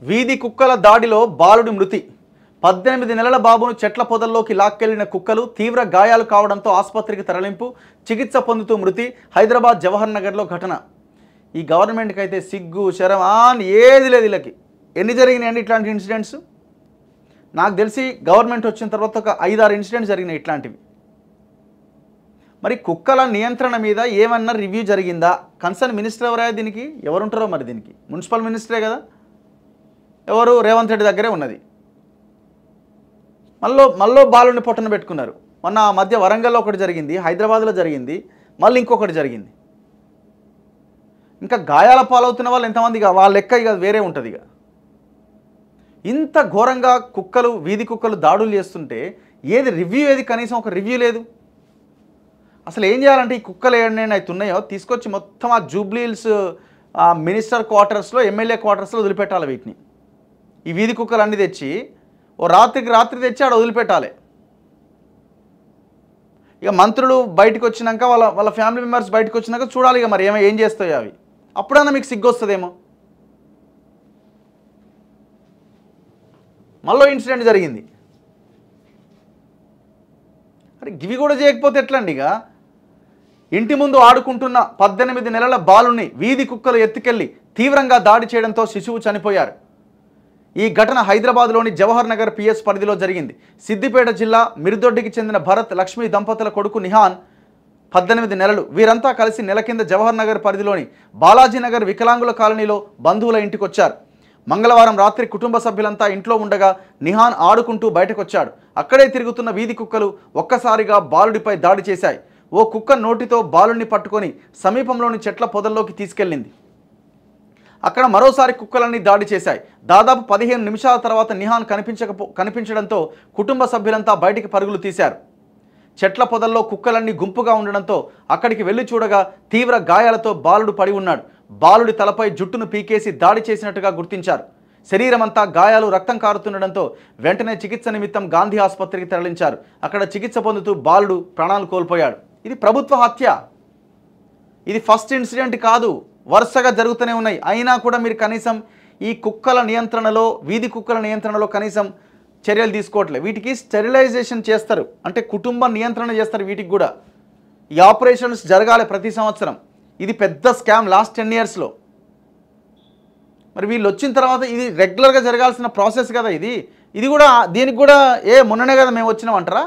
వీధి కుక్కల దాడిలో బాలుడి మృతి. 18 నెలల బాబును చెట్ల పొదల్లోకి లాక్కెళ్లిన కుక్కలు తీవ్ర గాయాలు కావడంతో ఆసుపత్రికి తరలింపు, చికిత్స పొందుతూ మృతి. హైదరాబాద్ జవహర్ నగర్లో ఘటన. ఈ గవర్నమెంట్కి అయితే సిగ్గు శరం ఏది లేదు. వీళ్ళకి ఎన్ని జరిగినాయండి ఇట్లాంటి ఇన్సిడెంట్స్? నాకు తెలిసి గవర్నమెంట్ వచ్చిన తర్వాత ఒక 5-6 ఇన్సిడెంట్స్ జరిగినాయి ఇట్లాంటివి. మరి కుక్కల నియంత్రణ మీద ఏమన్నా రివ్యూ జరిగిందా? కన్సర్న్ మినిస్టర్ ఎవరా దీనికి? ఎవరుంటారో మరి దీనికి? మున్సిపల్ మినిస్టరే కదా, ఎవరు? రేవంత్ రెడ్డి దగ్గరే ఉన్నది. మళ్ళీ బాలుని పొట్టన పెట్టుకున్నారు. మొన్న ఆ మధ్య వరంగల్లో ఒకటి జరిగింది, హైదరాబాద్లో జరిగింది, మళ్ళీ ఇంకొకటి జరిగింది. ఇంకా గాయాల పాలవుతున్న వాళ్ళు ఎంతమంది? వాళ్ళ లెక్క ఇక వేరే ఉంటుంది. ఇక ఇంత ఘోరంగా కుక్కలు, వీధి కుక్కలు దాడులు చేస్తుంటే ఏది రివ్యూ? ఏది కనీసం ఒక రివ్యూ లేదు. అసలు ఏం చేయాలంటే ఈ కుక్కలు ఏమైనా అవుతున్నాయో తీసుకొచ్చి మొత్తం ఆ జూబ్లీహిల్స్ మినిస్టర్ క్వార్టర్స్లో, ఎమ్మెల్యే క్వార్టర్స్లో వదిలిపెట్టాలి వీటిని. ఈ వీధి కుక్కలు అన్నీ తెచ్చి ఓ రాత్రి తెచ్చి ఆడ వదిలిపెట్టాలి. ఇక మంత్రులు బయటకు వచ్చినాక వాళ్ళ ఫ్యామిలీ మెంబర్స్ బయటకు వచ్చినాక చూడాలి ఇక మరి ఏం చేస్తాయో అవి. అప్పుడన్నా మీకు సిగ్గు వస్తుందేమో. మళ్ళీ ఇన్సిడెంట్ జరిగింది. అరే ఇవి కూడా చేయకపోతే ఎట్లండి? ఇక ఇంటి ముందు ఆడుకుంటున్న 18 నెలల బాలుని వీధి కుక్కలు ఎత్తుకెళ్లి తీవ్రంగా దాడి చేయడంతో శిశువు చనిపోయారు. ఈ ఘటన హైదరాబాద్లోని జవహర్ నగర్ పిఎస్ పరిధిలో జరిగింది. సిద్దిపేట జిల్లా మిర్దొడ్డికి చెందిన భరత్, లక్ష్మీ దంపతుల కొడుకు నిహాన్ 18 నెలలు. వీరంతా కలిసి నెల కింద జవహర్ నగర్ పరిధిలోని బాలాజీనగర్ వికలాంగుల కాలనీలో బంధువుల ఇంటికొచ్చారు. మంగళవారం రాత్రి కుటుంబ సభ్యులంతా ఇంట్లో ఉండగా నిహాన్ ఆడుకుంటూ బయటకొచ్చాడు. అక్కడే తిరుగుతున్న వీధి కుక్కలు ఒక్కసారిగా బాలుడిపై దాడి చేశాయి. ఓ కుక్క నోటితో బాలుడిని పట్టుకొని సమీపంలోని చెట్ల పొదల్లోకి తీసుకెళ్లింది. అక్కడ మరోసారి కుక్కలన్నీ దాడి చేశాయి. దాదాపు 15 నిమిషాల తర్వాత నిహాన్ కనిపించడంతో కుటుంబ సభ్యులంతా బయటికి పరుగులు తీశారు. చెట్ల పొదల్లో కుక్కలన్నీ గుంపుగా ఉండడంతో అక్కడికి వెళ్లి చూడగా తీవ్ర గాయాలతో బాలుడు పడి ఉన్నాడు. బాలుడి తలపై జుట్టును పీకేసి దాడి చేసినట్టుగా గుర్తించారు. శరీరమంతా గాయాలు, రక్తం కారుతుండడంతో వెంటనే చికిత్స నిమిత్తం గాంధీ ఆసుపత్రికి తరలించారు. అక్కడ చికిత్స పొందుతూ బాలుడు ప్రాణాలు కోల్పోయాడు. ఇది ప్రభుత్వ హత్య. ఇది ఫస్ట్ ఇన్సిడెంట్ కాదు, వరుసగా జరుగుతూనే ఉన్నాయి. అయినా కూడా మీరు కనీసం ఈ కుక్కల నియంత్రణలో, వీధి కుక్కల నియంత్రణలో కనీసం చర్యలు తీసుకోవట్లేదు. వీటికి స్టెరిలైజేషన్ చేస్తారు, అంటే కుటుంబ నియంత్రణ చేస్తారు. వీటికి కూడా ఈ ఆపరేషన్స్ జరగాలి ప్రతి సంవత్సరం. ఇది పెద్ద స్కామ్ లాస్ట్ 10 yearsలో. మరి వీళ్ళు వచ్చిన తర్వాత ఇది రెగ్యులర్గా జరగాల్సిన ప్రాసెస్ కదా ఇది కూడా. దీనికి కూడా మొన్ననే కదా మేము వచ్చినామంటారా?